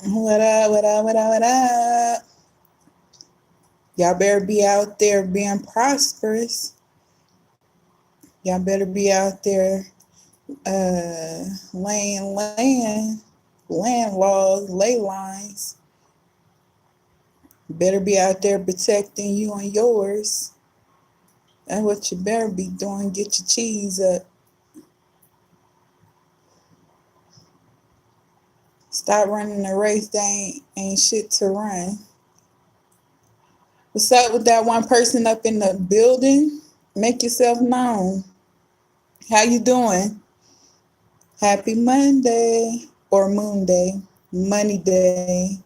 What up, what up, what up, what up? Y'all better be out there being prosperous. Y'all better be out there laying land laws, ley lines. Better be out there protecting you and yours. That's what you better be doing. Get your cheese up. Stop running a race that ain't shit to run. What's up with that one person up in the building? Make yourself known. How you doing? Happy Monday or Moon Day, Money Day.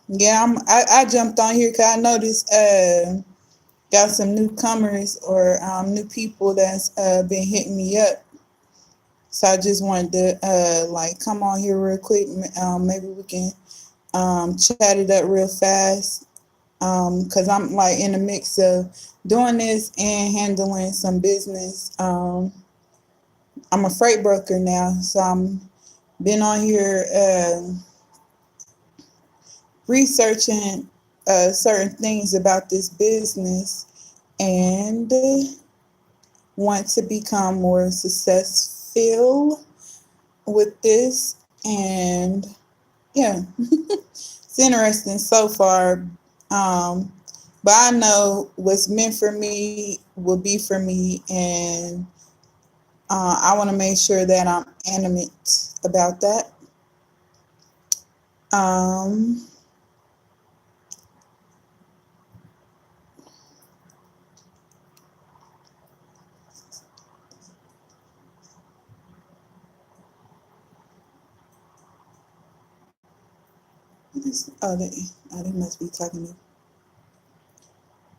Yeah, I jumped on here because I noticed got some newcomers or new people that's been hitting me up. So I just wanted to like come on here real quick. Maybe we can chat it up real fast because I'm like in the mix of doing this and handling some business. I'm a freight broker now, so I'm been on here researching certain things about this business and want to become more successful with this. And yeah, it's interesting so far. But I know what's meant for me will be for me, and I want to make sure that I'm animate about that. Um, they must be talking to.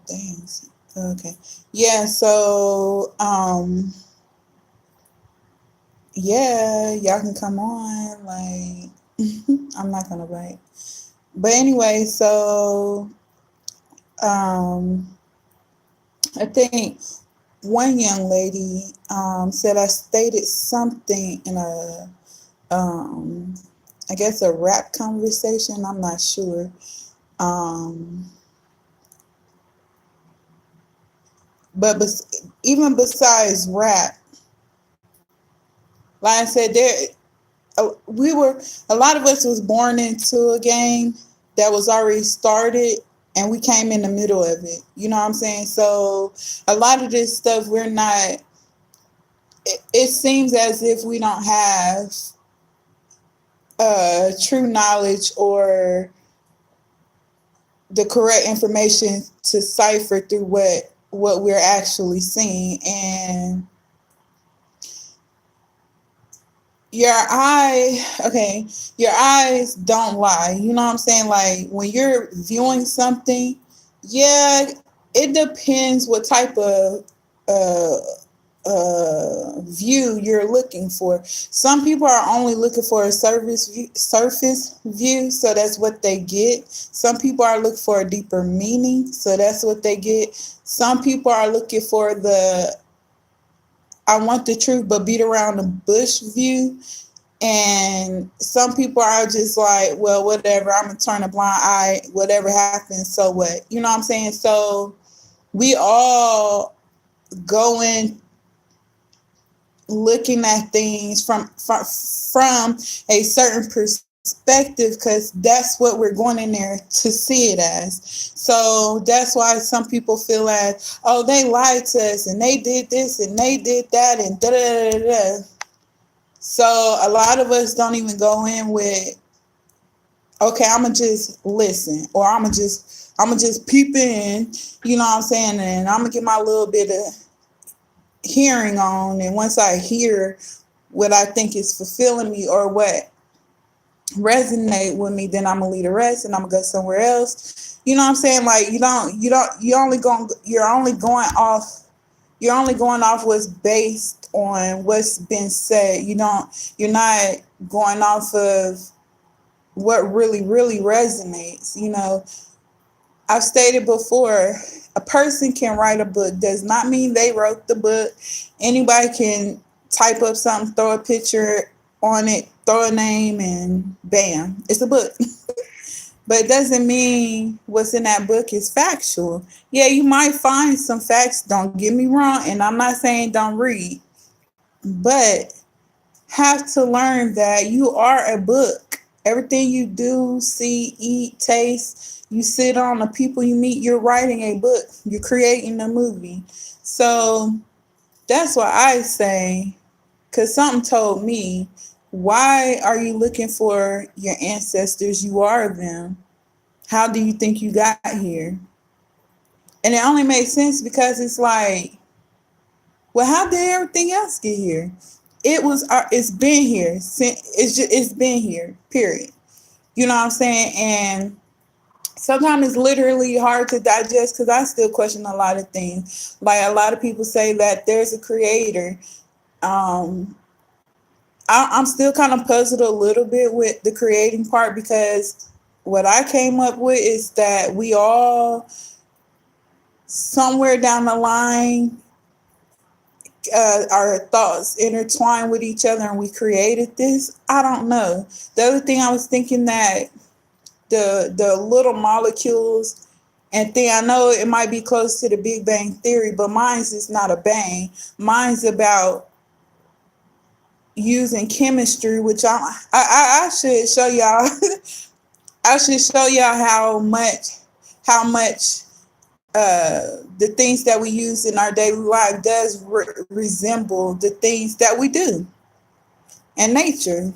Dang. Okay. Yeah. So, yeah, y'all can come on. Like, I'm not gonna bite. But anyway, so um, I think one young lady said I stated something in um, I guess a rap conversation. I'm not sure. Um, but even besides rap, like I said, we were a lot of us was born into a game that was already started, and we came in the middle of it. You know what I'm saying? So a lot of this stuff we're not. It seems as if we don't have true knowledge or the correct information to cipher through what we're actually seeing. And your your eyes don't lie. You know what I'm saying? Like when you're viewing something, yeah, it depends what type of uh view you're looking for. Some people are only looking for a surface view, so that's what they get. Some people are looking for a deeper meaning, so that's what they get. Some people are looking for the I want the truth but beat around the bush view. And some people are just like, well, whatever, I'm gonna turn a blind eye, whatever happens, so what? You know what I'm saying? So we all go in looking at things from a certain perspective because that's what we're going in there to see it as. So that's why some people feel like, oh, they lied to us and they did this and they did that and da da da da. So a lot of us don't even go in with, okay, I'm gonna just listen, or I'm gonna just peep in, you know what I'm saying, and I'm gonna get my little bit of hearing on, and once I hear what I think is fulfilling me or what resonate with me, then I'm gonna leave the rest and I'm gonna go somewhere else. You know what I'm saying? Like you're only going off what's based on what's been said. You're not going off of what really resonates. I've stated before, a person can write a book does not mean they wrote the book. Anybody can type up something, throw a picture on it, throw a name, and bam, it's a book. But it doesn't mean what's in that book is factual. Yeah, you might find some facts, don't get me wrong, and I'm not saying don't read, but have to learn that you are a book. Everything you do, see, eat, taste, you sit on, the people you meet, you're writing a book, you're creating a movie. So that's why I say, because something told me, why are you looking for your ancestors? You are them. How do you think you got here? And it only makes sense because it's like, well, how did everything else get here? It's been here. It's been here. Period. You know what I'm saying? And sometimes it's literally hard to digest because I still question a lot of things. Like a lot of people say that there's a creator. Um, I'm still kind of puzzled a little bit with the creating part because what I came up with is that we all somewhere down the line our thoughts intertwine with each other and we created this. I don't know. The other thing I was thinking that the little molecules and thing, I know it might be close to the Big Bang Theory, but mine's is not a bang. Mine's about using chemistry, which I should show y'all. I should show y'all how much the things that we use in our daily life does resemble the things that we do in nature.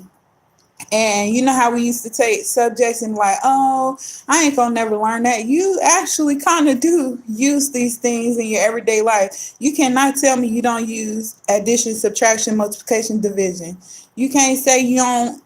And you know how we used to take subjects and like, oh, I ain't gonna never learn that. You actually kind of do use these things in your everyday life. You cannot tell me you don't use addition, subtraction, multiplication, division. You can't say you don't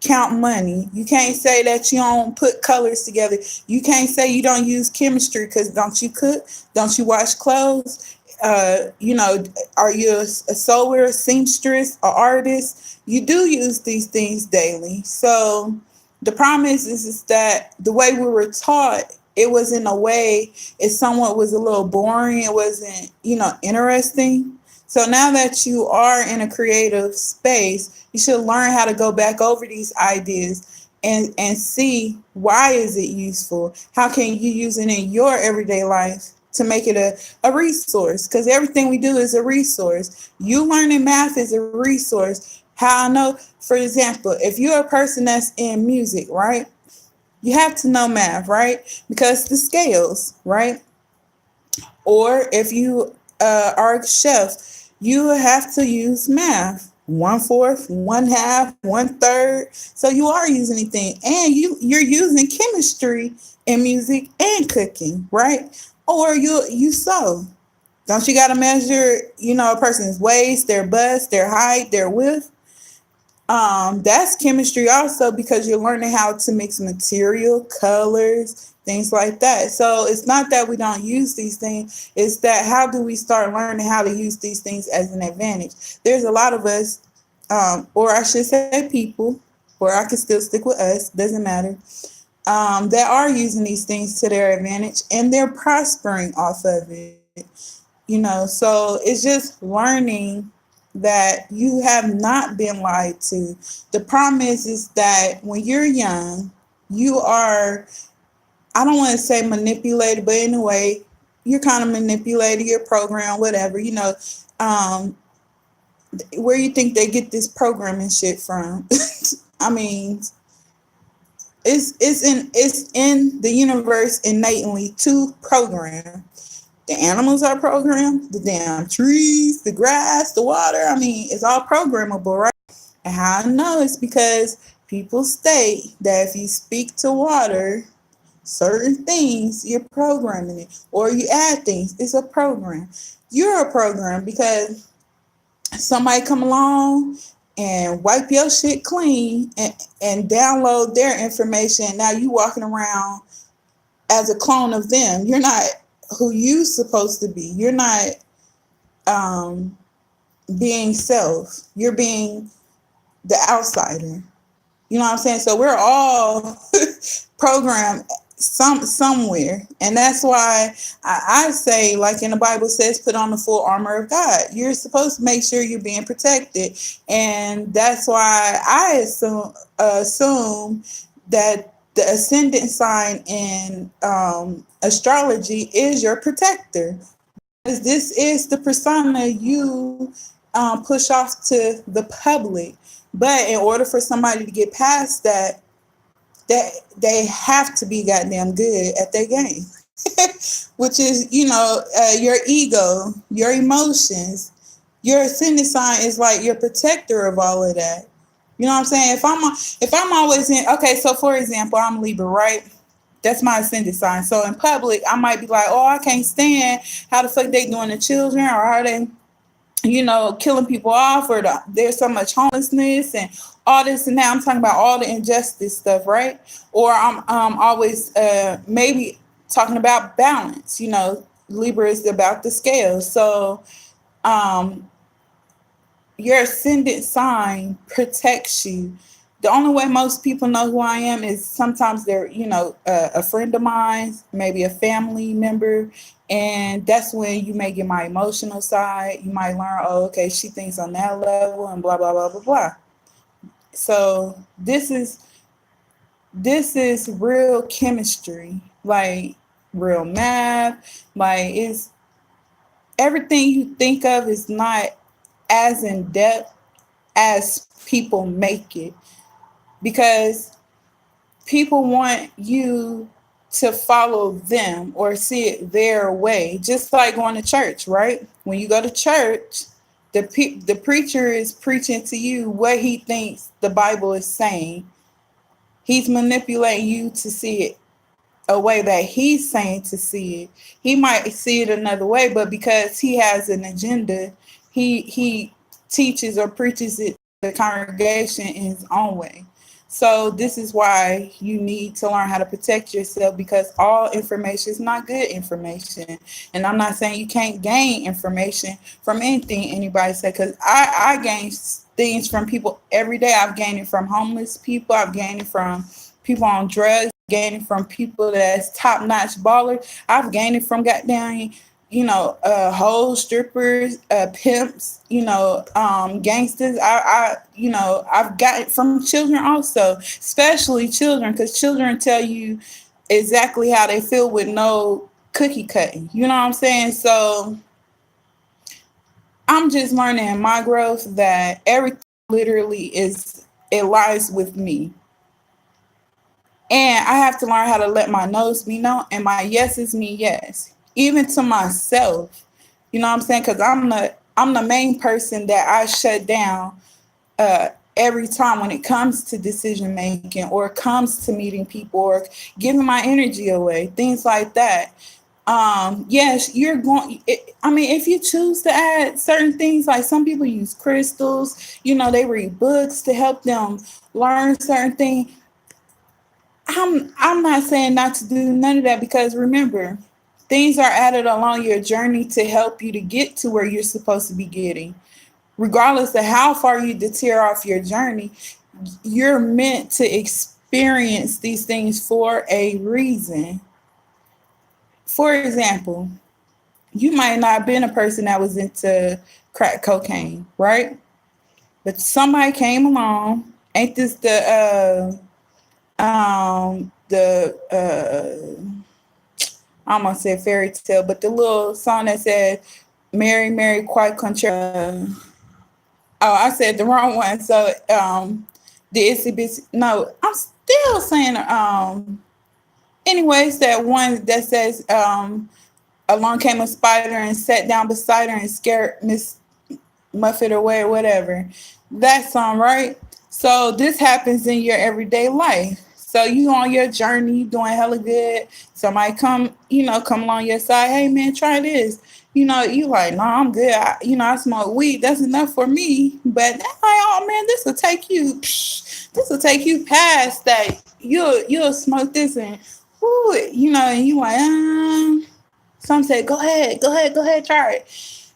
count money. You can't say that you don't put colors together. You can't say you don't use chemistry because don't you cook? Don't you wash clothes? Are you a sewer, a seamstress, an artist? You do use these things daily. So the problem is that the way we were taught, it was in a way, it somewhat was a little boring. It wasn't, interesting. So now that you are in a creative space, you should learn how to go back over these ideas and see why is it useful? How can you use it in your everyday life to make it a resource? Because everything we do is a resource. You learning math is a resource. How I know, for example, if you're a person that's in music, right? You have to know math, right? Because the scales, right? Or if you are a chef, you have to use math. 1/4, 1/2, 1/3. So you are using anything, and you're using chemistry in music and cooking, right? Or you sew. Don't you got to measure, a person's waist, their bust, their height, their width? That's chemistry also because you're learning how to mix material, colors, things like that. So it's not that we don't use these things, it's that how do we start learning how to use these things as an advantage? There's a lot of us, or I should say people, or I can still stick with us, doesn't matter, that are using these things to their advantage and they're prospering off of it. So it's just learning that you have not been lied to. The problem is that when you're young, you are, I don't want to say manipulated, but in a way, you're kind of manipulated, you're programmed, whatever, um, where you think they get this programming shit from. I mean, it's in the universe innately to program. The animals are programmed, the damn trees, the grass, the water. I mean, it's all programmable, right? And how I know it's because people state that if you speak to water, certain things, you're programming it. Or you add things, it's a program. You're a program because somebody come along and wipe your shit clean and download their information. Now you walking around as a clone of them. You're not who you supposed to be. You're not um, being self. You're being the outsider. You know what I'm saying? So we're all programmed somewhere. And that's why I say, like in the Bible says, put on the full armor of God. You're supposed to make sure you're being protected. And that's why I assume that the ascendant sign in astrology is your protector. This is the persona you push off to the public. But in order for somebody to get past that, they have to be goddamn good at their game, which is, your ego, your emotions. Your ascendant sign is like your protector of all of that. You know what I'm saying? If I'm always in, okay, so for example, I'm Libra, right? That's my ascendant sign. So in public, I might be like, oh, I can't stand how the fuck they doing the children, or how they, killing people off, or there's so much homelessness and all this and that. I'm talking about all the injustice stuff, right? Or I'm always maybe talking about balance. Libra is about the scale. So um, your ascendant sign protects you. The only way most people know who I am is sometimes they're, a friend of mine, maybe a family member. And that's when you may get my emotional side. You might learn, oh, okay, she thinks on that level and blah, blah, blah, blah, blah. So this is real chemistry, like real math. Like, it's everything you think of is not as in depth as people make it, because people want you to follow them or see it their way, just like going to church, right? When you go to church, the preacher is preaching to you what he thinks the Bible is saying. He's manipulating you to see it a way that he's saying to see it. He might see it another way, but because he has an agenda, he teaches or preaches it to the congregation in his own way. So this is why you need to learn how to protect yourself, because all information is not good information. And I'm not saying you can't gain information from anything anybody said, because I gain things from people every day. I've gained it from homeless people. I've gained it from people on drugs, gaining from people that's top notch ballers. I've gained it from goddamn, whole strippers, pimps, gangsters. I've got it from children also, especially children, because children tell you exactly how they feel with no cookie cutting. You know what I'm saying? So I'm just learning in my growth that everything literally it lies with me. And I have to learn how to let my no's be no and my yeses mean yes, even to myself. You know what I'm saying? Because I'm the main person that I shut down every time when it comes to decision making, or comes to meeting people, or giving my energy away, things like that. Yes, you're going. I mean, if you choose to add certain things, like some people use crystals, they read books to help them learn certain things. I'm not saying not to do none of that, because remember, things are added along your journey to help you to get to where you're supposed to be getting. Regardless of how far you deter off your journey, you're meant to experience these things for a reason. For example, you might not have been a person that was into crack cocaine, right? But somebody came along. Ain't this I almost said fairy tale, but the little song that said "Mary, Mary, quite contrary." Oh, I said the wrong one. So the itsy bitsy. No, I'm still saying anyways, that one that says along came a spider and sat down beside her and scared Miss Muffet away or whatever. That song, right? So this happens in your everyday life. So you on your journey, you doing hella good. Somebody come along your side. Hey man, try this. You like, no, I'm good. I smoke weed. That's enough for me. But like, oh man, this will take you past that. You'll smoke this and, whoo, and you like, some say, go ahead, try it.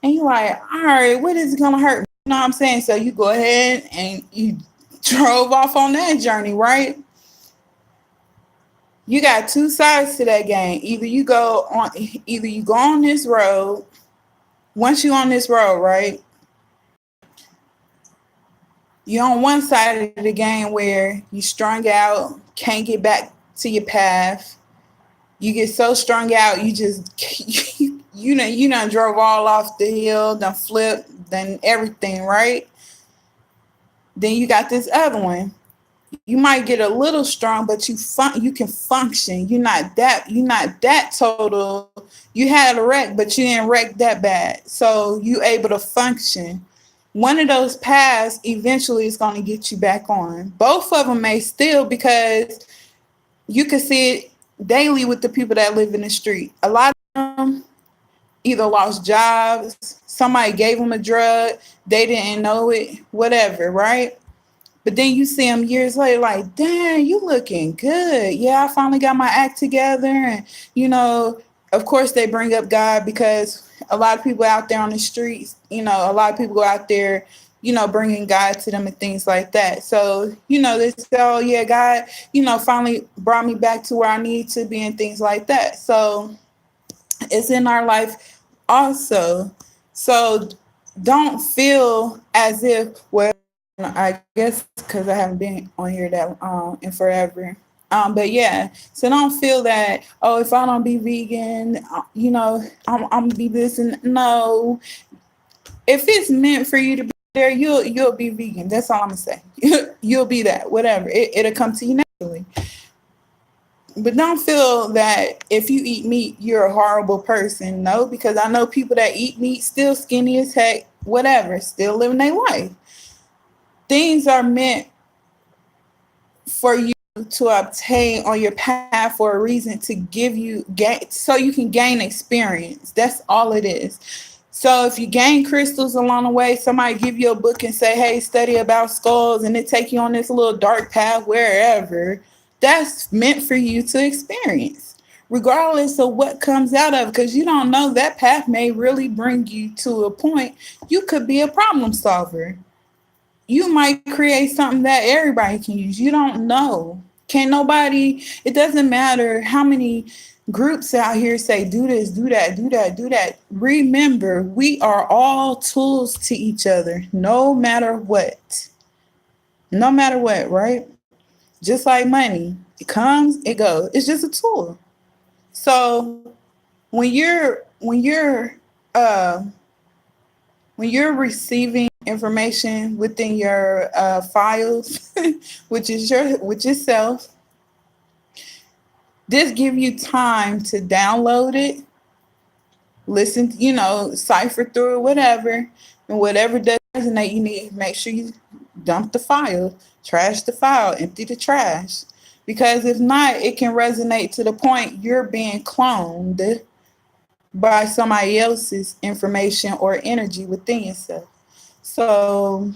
And you like, all right, what is it gonna hurt? You know what I'm saying? So you go ahead and you drove off on that journey, right? You got two sides to that game. Either you go on this road. Once you on this road, right? You're on one side of the game where you strung out, can't get back to your path. You get so strung out, you just you done drove all off the hill, done flipped, done everything, right? Then you got this other one. You might get a little strong, but you can function. You're not that total. You had a wreck, but you didn't wreck that bad. So you able to function. One of those paths eventually is going to get you back on. Both of them may still, because you can see it daily with the people that live in the street. A lot of them either lost jobs, somebody gave them a drug, they didn't know it, whatever, right? But then you see them years later, like, dang, you looking good. Yeah, I finally got my act together. And, of course, they bring up God, because a lot of people out there on the streets, a lot of people go out there, bringing God to them and things like that. So, they say, oh, yeah, God, finally brought me back to where I need to be and things like that. So it's in our life also. So don't feel as if, well, I guess because I haven't been on here that in forever. But yeah, so don't feel that, oh, if I don't be vegan, I'm gonna be this, and no. If it's meant for you to be there, you'll be vegan. That's all I'm gonna say. You'll be that. Whatever. It'll come to you naturally. But don't feel that if you eat meat, you're a horrible person. No, because I know people that eat meat still skinny as heck, whatever, still living their life. Things are meant for you to obtain on your path for a reason, to give you so you can gain experience. That's all it is. So if you gain crystals along the way, somebody give you a book and say, hey, study about skulls, and it take you on this little dark path wherever, that's meant for you to experience, regardless of what comes out of it, because you don't know, that path may really bring you to a point. You could be a problem solver. You might create something that everybody can use. You don't know. Can't nobody, it doesn't matter how many groups out here say, do this, do that, do that, do that. Remember, we are all tools to each other, no matter what. No matter what, right? Just like money, it comes, it goes. It's just a tool. So uh when you're receiving information within your files, which is self, this give you time to download it, listen, cipher through it, whatever, and whatever doesn't resonate, you need to make sure you dump the file, trash the file, empty the trash. Because if not, it can resonate to the point you're being cloned by somebody else's information or energy within yourself. So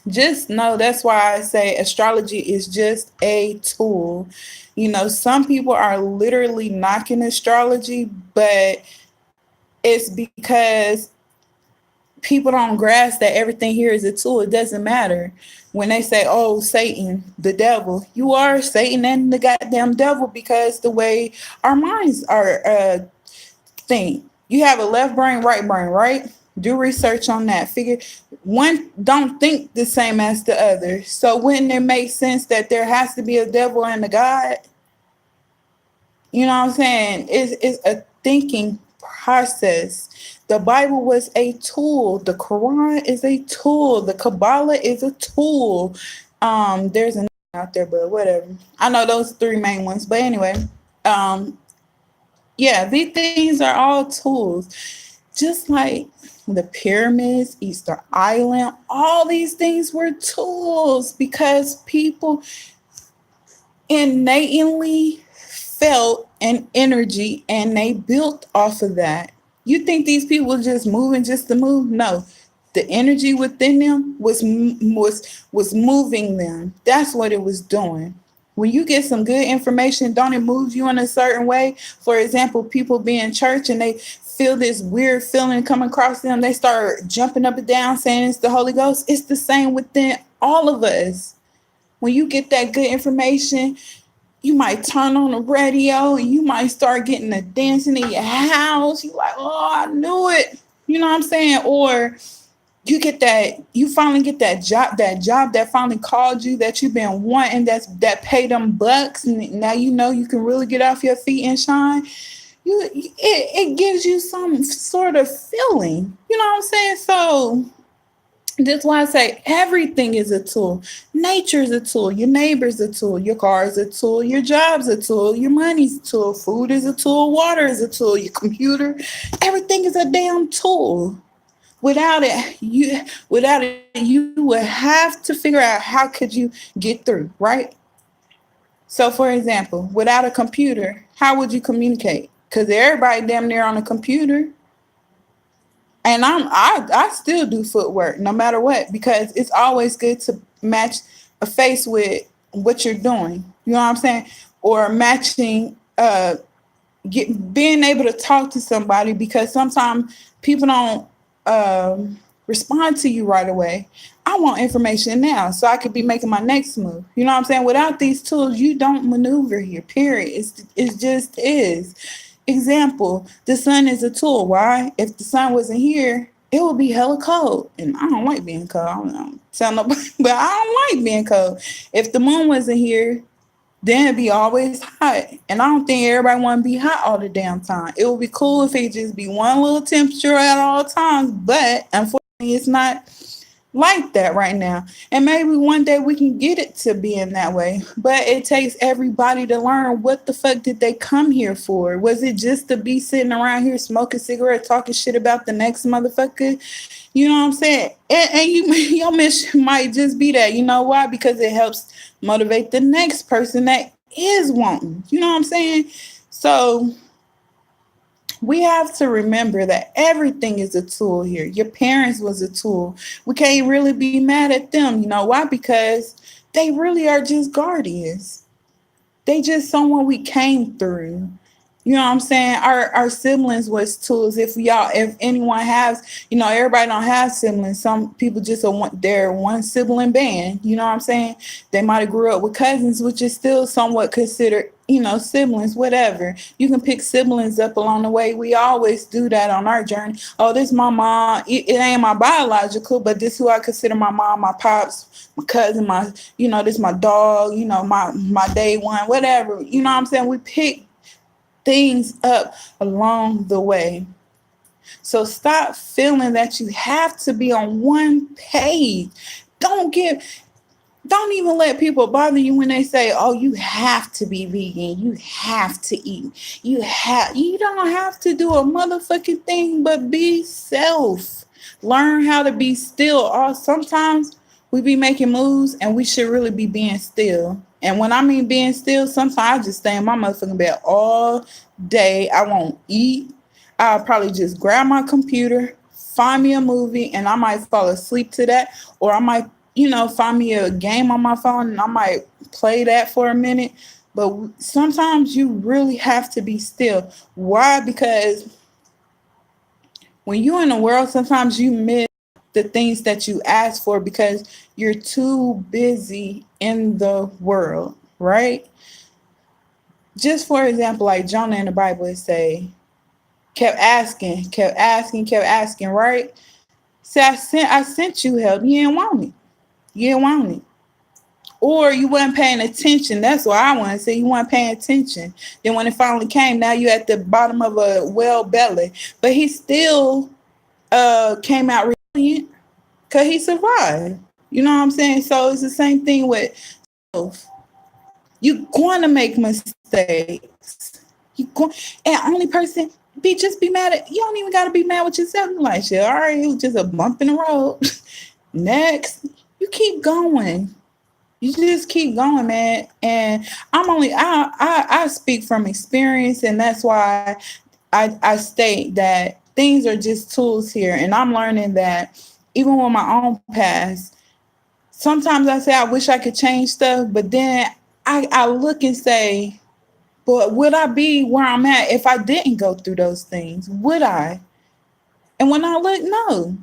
just know, that's why I say astrology is just a tool. Some people are literally knocking astrology, but it's because people don't grasp that everything here is a tool. It doesn't matter. When they say, oh, Satan, the devil, you are Satan and the goddamn devil, because the way our minds are think. You have a left brain, right brain, right? Do research on that. Figure one don't think the same as the other. So wouldn't it make sense that there has to be a devil and a God? You know what I'm saying? It's a thinking process. The Bible was a tool. The Quran is a tool. The Kabbalah is a tool. There's another out there, but whatever. I know those three main ones. But anyway, yeah, these things are all tools. Just like the pyramids, Easter Island, all these things were tools, because people innately felt an energy and they built off of that. You think these people were just moving just to move? No. The energy within them was moving them. That's what it was doing. When you get some good information, don't it move you in a certain way? For example, people be in church and they feel this weird feeling coming across them. They start jumping up and down saying it's the Holy Ghost. It's the same within all of us. When you get that good information, You might turn on the radio and you might start getting the dancing in your house. You like, oh, I knew it. You know what I'm saying? Or you finally get that job that finally called you that you've been wanting, that pay them bucks, and now you know you can really get off your feet and shine. It gives you some sort of feeling. You know what I'm saying? So that's why I say everything is a tool. Nature is a tool. Your neighbor's a tool. Your car is a tool. Your job's a tool. Your money's a tool. Food is a tool. Water is a tool. Your computer, everything is a damn tool. Without it, you would have to figure out how could you get through, right? So, for example, without a computer, how would you communicate? Because everybody damn near on a computer. And I still do footwork no matter what, because it's always good to match a face with what you're doing. You know what I'm saying? Or matching being able to talk to somebody, because sometimes people don't respond to you right away. I want information now so I could be making my next move. You know what I'm saying? Without these tools, you don't maneuver here. Period. It just is. Example: the sun is a tool. Why? If the sun wasn't here, it would be hella cold, and I don't like being cold. I don't tell nobody, but I don't like being cold. If the moon wasn't here, then it'd be always hot. And I don't think everybody want to be hot all the damn time. It would be cool if it just be one little temperature at all times. But unfortunately, it's not like that right now. And maybe one day we can get it to being that way. But it takes everybody to learn, what the fuck did they come here for? Was it just to be sitting around here smoking cigarettes, talking shit about the next motherfucker? You know what I'm saying? And your mission might just be that. You know why? Because it helps motivate the next person that is wanting. You know what I'm saying? So we have to remember that everything is a tool here. Your parents was a tool. We can't really be mad at them. You know why? Because they really are just guardians. They just someone we came through. You know what I'm saying? Our siblings was tools. If anyone has, everybody don't have siblings. Some people just they're one sibling band. You know what I'm saying? They might have grew up with cousins, which is still somewhat considered, siblings, whatever. You can pick siblings up along the way. We always do that on our journey. Oh, this my mom. It ain't my biological, but this who I consider my mom, my pops, my cousin, this my dog, my day one, whatever. You know what I'm saying? We pick things up along the way. So stop feeling that you have to be on one page. Don't even let people bother you when they say, "Oh, you have to be vegan. You have to eat. You don't have to do a motherfucking thing but be self. Learn how to be still." Or sometimes we be making moves and we should really be being still. And when I mean being still, sometimes I just stay in my motherfucking bed all day. I won't eat. I'll probably just grab my computer, find me a movie, and I might fall asleep to that. Or I might, find me a game on my phone and I might play that for a minute. But sometimes you really have to be still. Why? Because when you're in the world, sometimes you miss the things that you ask for because you're too busy in the world, right? Just for example, like Jonah in the Bible, it say, kept asking, right? Say, I sent you help. You didn't want it. You didn't want it. Or you weren't paying attention. That's what I want to say. You weren't paying attention. Then when it finally came, now you at the bottom of a well belly. But he still came out resilient because he survived. You know what I'm saying? So it's the same thing with self. You're going to make mistakes. And only person be mad at you. Don't even got to be mad with yourself. You're like, shit, all right, it was just a bump in the road. Next, you keep going. You just keep going, man. And I speak from experience, and that's why I state that things are just tools here. And I'm learning that even with my own past, sometimes I say I wish I could change stuff, but then I look and say, but would I be where I'm at if I didn't go through those things? Would I? And when I look, no.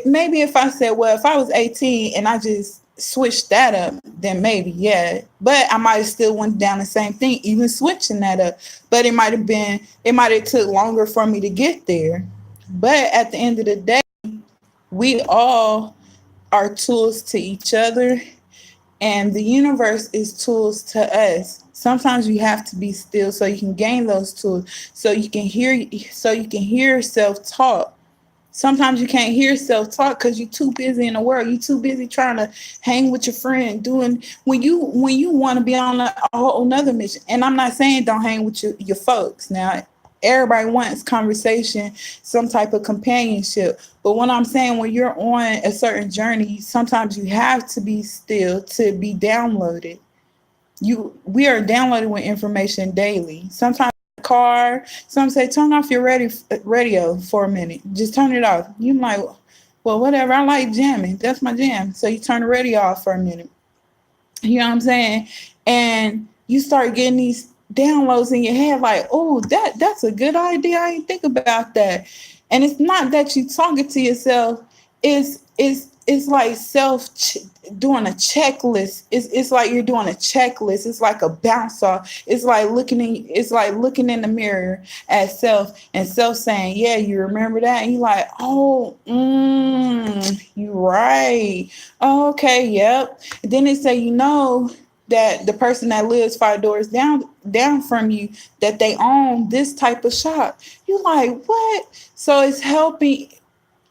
Maybe if I said, well, if I was 18 and I just switch that up, then maybe, yeah. But I might have still went down the same thing, even switching that up. But it might have took longer for me to get there. But at the end of the day, we all are tools to each other, and the universe is tools to us. Sometimes you have to be still so you can gain those tools, so you can hear yourself talk. Sometimes you can't hear self talk because you're too busy in the world. You're too busy trying to hang with your friend, doing when you want to be on a whole another mission. And I'm not saying don't hang with your folks. Now, everybody wants conversation, some type of companionship. But what I'm saying, when you're on a certain journey, sometimes you have to be still to be downloaded. We are downloaded with information daily. Sometimes car, some say turn off your radio for a minute. Just turn it off. You might, well, whatever. I like jamming. That's my jam. So you turn the radio off for a minute. You know what I'm saying? And you start getting these downloads in your head like, oh, that's a good idea. I didn't think about that. And it's not that you talking to yourself. It's like doing a checklist. It's like you're doing a checklist. It's like a bounce off. It's like looking in the mirror at self and self saying, yeah, you remember that? And you're like, oh, you right. Oh, okay, yep. And then they say, that the person that lives 5 doors down from you, that they own this type of shop. You're like, what? So it's helping.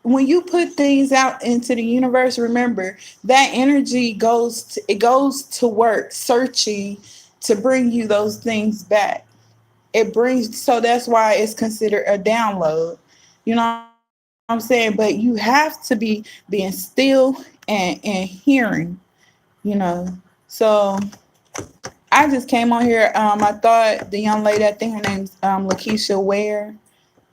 When you put things out into the universe, remember that energy goes to work searching to bring you those things back. So that's why it's considered a download. You know what I'm saying? But you have to be being still and hearing, So I just came on here. I thought the young lady, I think her name's Lakeisha Ware,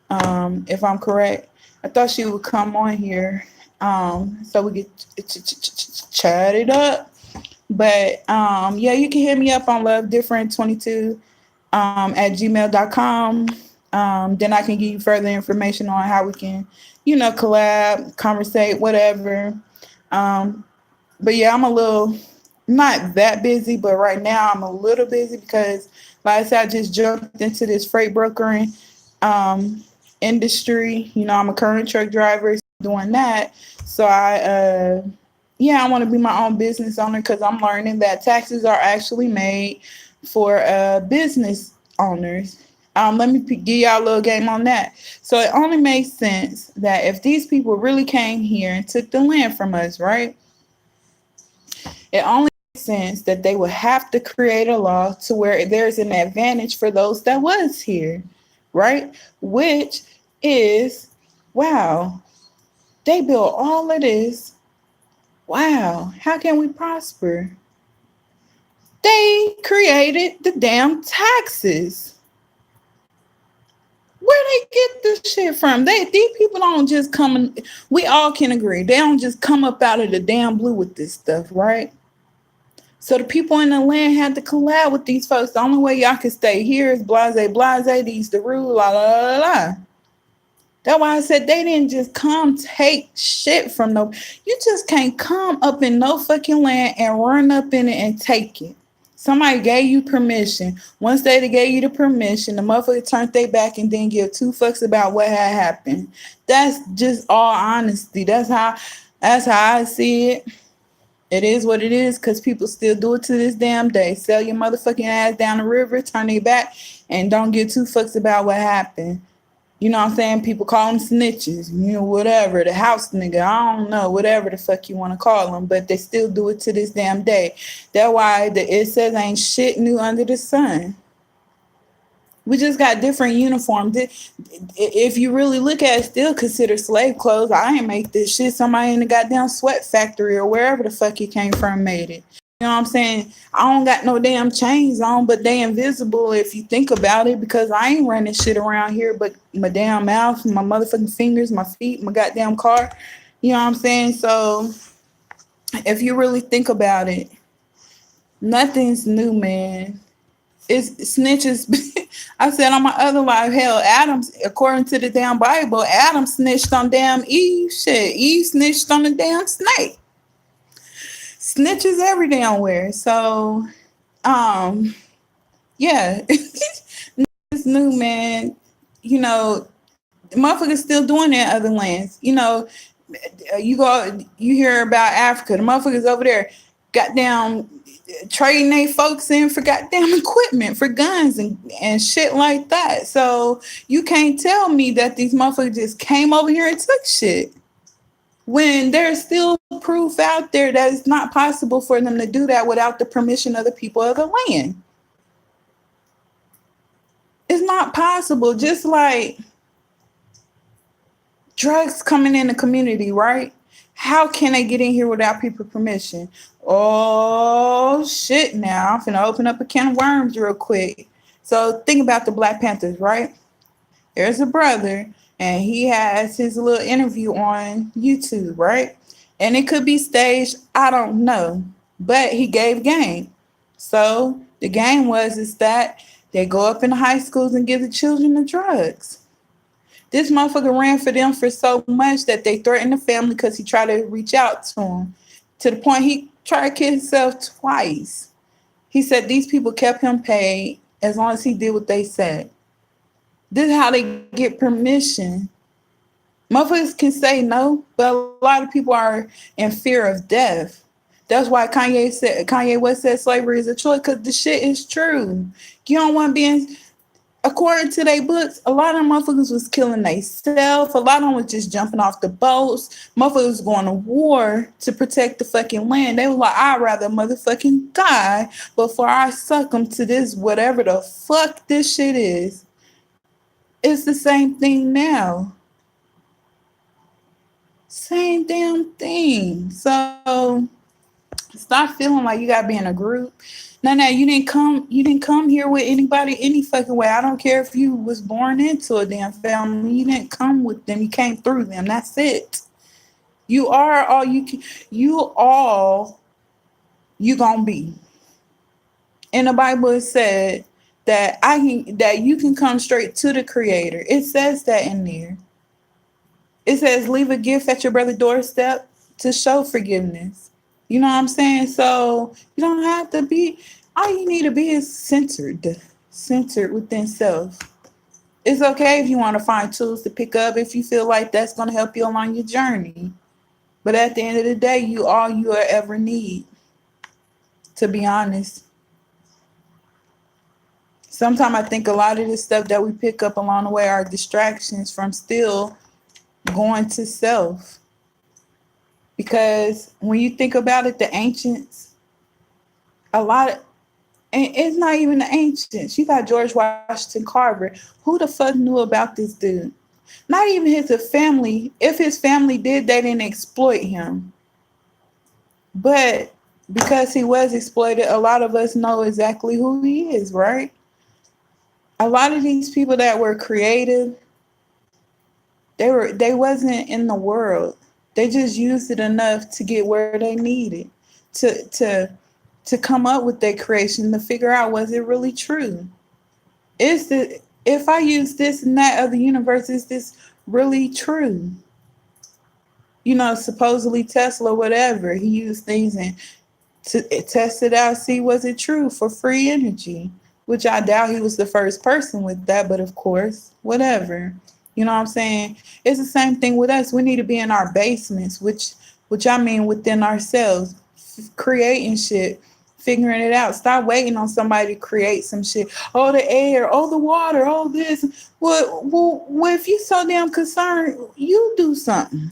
if I'm correct. I thought she would come on here so we could chat it up. But yeah, you can hit me up on lovedifferent22 at gmail.com. Then I can give you further information on how we can, collab, conversate, whatever. But yeah, I'm a little, not that busy, but right now I'm a little busy because, like I said, I just jumped into this freight brokering industry. I'm a current truck driver doing that. So I want to be my own business owner because I'm learning that taxes are actually made for business owners. Let me give y'all a little game on that. So it only makes sense that if these people really came here and took the land from us, right? It only makes sense that they would have to create a law to where there's an advantage for those that was here, right? Which is, wow, they built all of this. Wow, how can we prosper? They created the damn taxes. Where they get this shit from? These people don't just come and we all can agree. They don't just come up out of the damn blue with this stuff, right? So the people in the land had to collab with these folks. The only way y'all can stay here is blase, these the rule, la la la la. That's why I said they didn't just come take shit from no. You just can't come up in no fucking land and run up in it and take it. Somebody gave you permission. Once they gave you the permission, the motherfucker turned their back and didn't give two fucks about what had happened. That's just all honesty. That's how I see it. It is what it is because people still do it to this damn day. Sell your motherfucking ass down the river, turn their back, and don't give two fucks about what happened. You know what I'm saying? People call them snitches, whatever, the house nigga, I don't know, whatever the fuck you want to call them, but they still do it to this damn day. That's why it says ain't shit new under the sun. We just got different uniforms. If you really look at it, still considered slave clothes. I ain't make this shit. Somebody in the goddamn sweat factory or wherever the fuck it came from made it. You know what I'm saying? I don't got no damn chains on, but they invisible if you think about it because I ain't running shit around here but my damn mouth, my motherfucking fingers, my feet, my goddamn car. You know what I'm saying? So if you really think about it, nothing's new, man. It's snitches. I said on my other life, hell, Adam's, according to the damn Bible, Adam snitched on damn Eve. Shit, Eve snitched on the damn snake. snitches every damn where. So, um, yeah, this new man, you know, motherfuckers still doing that in other lands. You know, you hear about Africa, the motherfuckers over there, goddamn trading they folks in for goddamn equipment, for guns and shit like that. So you can't tell me that these motherfuckers just came over here and took shit when there's still proof out there that it's not possible for them to do that without the permission of the people of the land. It's not possible. Just like drugs coming in the community, right? How can they get in here without people permission? Oh shit! Now I'm finna open up a can of worms real quick. So think about the Black Panthers, right? There's a brother, and he has his little interview on YouTube, right? And it could be staged, I don't know, but he gave game. So the game was is that they go up in the high schools and give the children the drugs. This motherfucker ran for them for so much that they threatened the family because he tried to reach out to him. To the point he tried to kill himself twice. He said these people kept him paid as long as he did what they said. This is how they get permission. Motherfuckers can say no, but a lot of people are in fear of death. That's why Kanye West said slavery is a choice, because the shit is true. You don't want to be in. According to their books, a lot of motherfuckers was killing themselves. A lot of them was just jumping off the boats. Motherfuckers was going to war to protect the fucking land. They were like, I'd rather motherfucking die before I succumb to this, whatever the fuck this shit is. It's the same thing now. Same damn thing. So stop feeling like you gotta be in a group. No, you didn't come here with anybody any fucking way. I don't care if you was born into a damn family. You didn't come with them. You came through them. That's it. You are all you can. You gonna be. In the Bible it said that you can come straight to the Creator. It says that in there. It says leave a gift at your brother's doorstep to show forgiveness. You know what I'm saying? So you don't have to be, all you need to be is centered within self. It's okay if you want to find tools to pick up if you feel like that's going to help you along your journey. But at the end of the day, you all you will ever need, to be honest. Sometimes I think a lot of this stuff that we pick up along the way are distractions from still going to self. Because when you think about it, the ancients, and it's not even the ancients. You got George Washington Carver. Who the fuck knew about this dude? Not even his family. If his family did, they didn't exploit him. But because he was exploited, a lot of us know exactly who he is, right? A lot of these people that were creative, they wasn't in the world. They just used it enough to get where they needed to come up with their creation, to figure out, was it really true? If I use this and that other universe, is this really true? You know, supposedly Tesla, whatever, he used things and to test it out, see was it true for free energy, which I doubt he was the first person with that, but of course, whatever. You know what I'm saying? It's the same thing with us. We need to be in our basements, which I mean within ourselves, creating shit, figuring it out. Stop waiting on somebody to create some shit. Oh, the air, oh, the water, oh, this. Well, if you so damn concerned, you do something.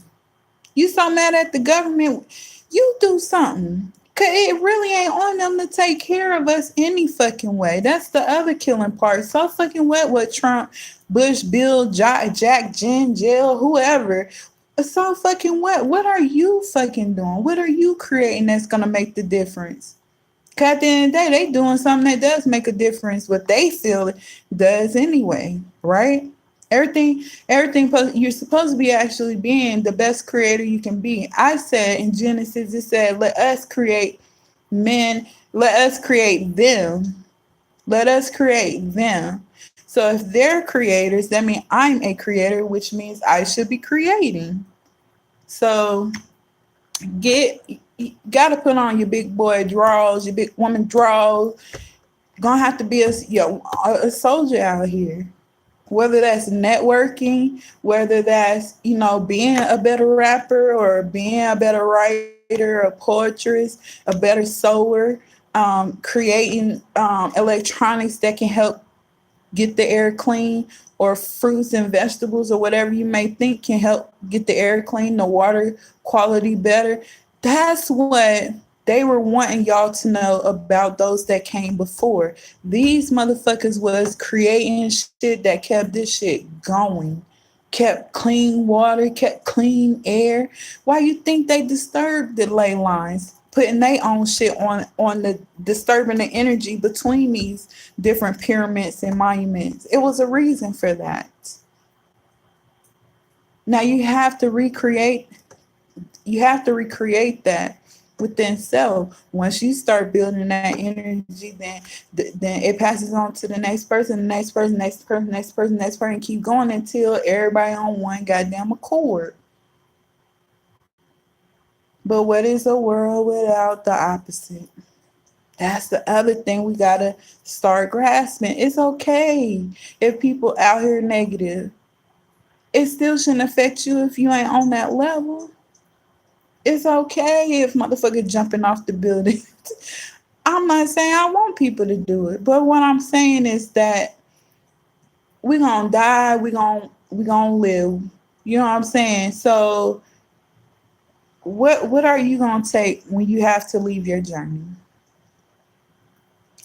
You so mad at the government, you do something. Cause it really ain't on them to take care of us any fucking way. That's the other killing part. So fucking what Trump, Bush, Bill, Jack, Jen, Jill, whoever. So fucking what? What are you fucking doing? What are you creating that's gonna make the difference? Cause at the end of the day, they doing something that does make a difference. What they feel it does anyway, right? Everything, you're supposed to be actually being the best creator you can be. I said in Genesis, it said, let us create men, let us create them. Let us create them. So if they're creators, that means I'm a creator, which means I should be creating. So get You gotta put on your big boy drawers, your big woman drawers. Gonna have to be a soldier out here. Whether that's networking, whether that's, being a better rapper or being a better writer, a poetrist, a better sewer, creating electronics that can help get the air clean, or fruits and vegetables or whatever you may think can help get the air clean, the water quality better. That's what they were wanting y'all to know about those that came before. These motherfuckers was creating shit that kept this shit going. Kept clean water, kept clean air. Why you think they disturbed the ley lines? Putting their own shit on the disturbing the energy between these different pyramids and monuments. It was a reason for that. Now you have to recreate that within self. Once you start building that energy, then it passes on to the next person, the next person, next person, next person, next person, and keep going until everybody on one goddamn accord. But what is a world without the opposite? That's the other thing we gotta start grasping. It's okay if people out here negative. It still shouldn't affect you if you ain't on that level. It's okay if motherfucker jumping off the building. I'm not saying I want people to do it, but what I'm saying is that we gonna die, we gonna live. You know what I'm saying? So what are you gonna take when you have to leave your journey?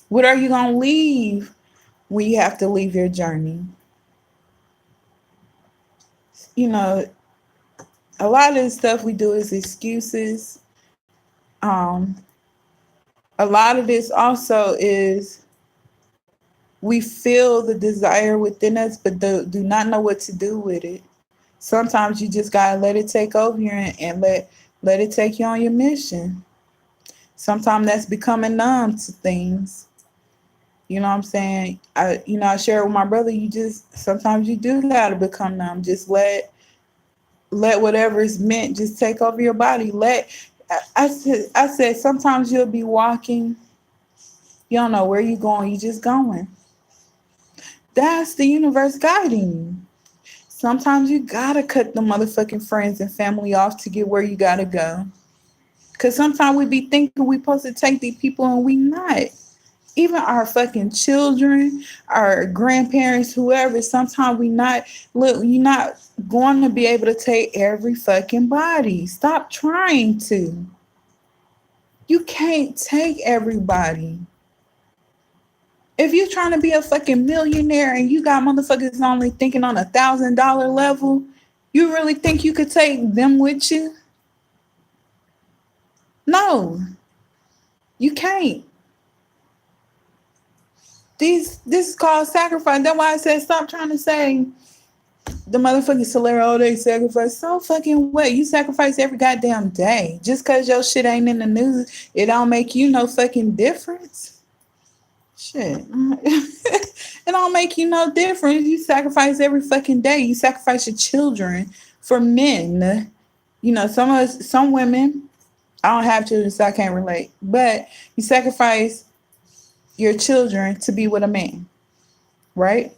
What are you gonna leave when you have to leave your journey? You know, a lot of this stuff we do is excuses. Um, a lot of this also is we feel the desire within us, but do not know what to do with it. Sometimes you just gotta let it take over you, and let it take you on your mission. Sometimes that's becoming numb to things. You know what I'm saying? I share with my brother. You just sometimes you do gotta become numb. Just let whatever is meant just take over your body. I said sometimes you'll be walking, you don't know where you're going, you just going. That's the universe guiding you. Sometimes you gotta cut the motherfucking friends and family off to get where you gotta go. Cause sometimes we be thinking we supposed to take these people and we not. Even our fucking children, our grandparents, whoever, sometimes we not look, you're not going to be able to take every fucking body. Stop trying to. You can't take everybody. If you're trying to be a fucking millionaire and you got motherfuckers only thinking on $1,000 level, you really think you could take them with you? No, you can't. This is called sacrifice. That's why I said stop trying to say the motherfucking Solero, oh, they sacrifice. So fucking what? You sacrifice every goddamn day. Just cause your shit ain't in the news, it don't make you no fucking difference. Shit. It don't make you no difference. You sacrifice every fucking day. You sacrifice your children for men. Some women, I don't have children, so I can't relate. But you sacrifice your children to be with a man, right?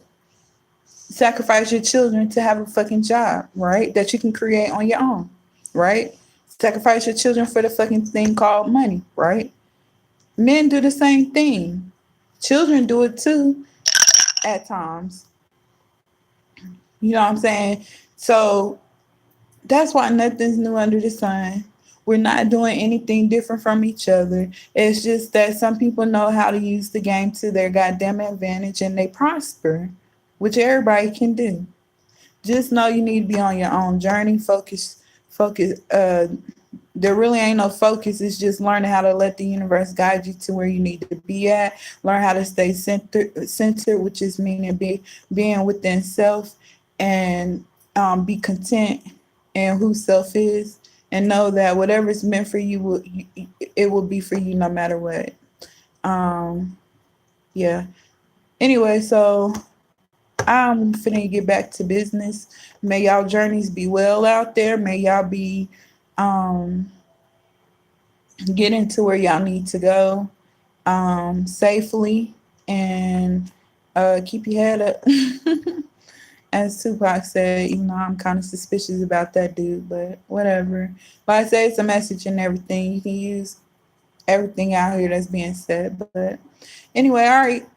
Sacrifice your children to have a fucking job, right? That you can create on your own, right? Sacrifice your children for the fucking thing called money, right? Men do the same thing. Children do it too at times. You know what I'm saying? So that's why nothing's new under the sun. We're not doing anything different from each other. It's just that some people know how to use the game to their goddamn advantage and they prosper, which everybody can do. Just know you need to be on your own journey. Focus. There really ain't no focus. It's just learning how to let the universe guide you to where you need to be at. Learn how to stay centered, which is meaning being within self, and be content in who self is, and know that whatever is meant for you, it will be for you no matter what. Um, yeah. Anyway, so I'm finna get back to business. May y'all journeys be well out there. May y'all be um get into where y'all need to go safely, and keep your head up. As Tupac said, even though I'm kind of suspicious about that dude, but whatever. But I say it's a message and everything. You can use everything out here that's being said. But anyway, all right.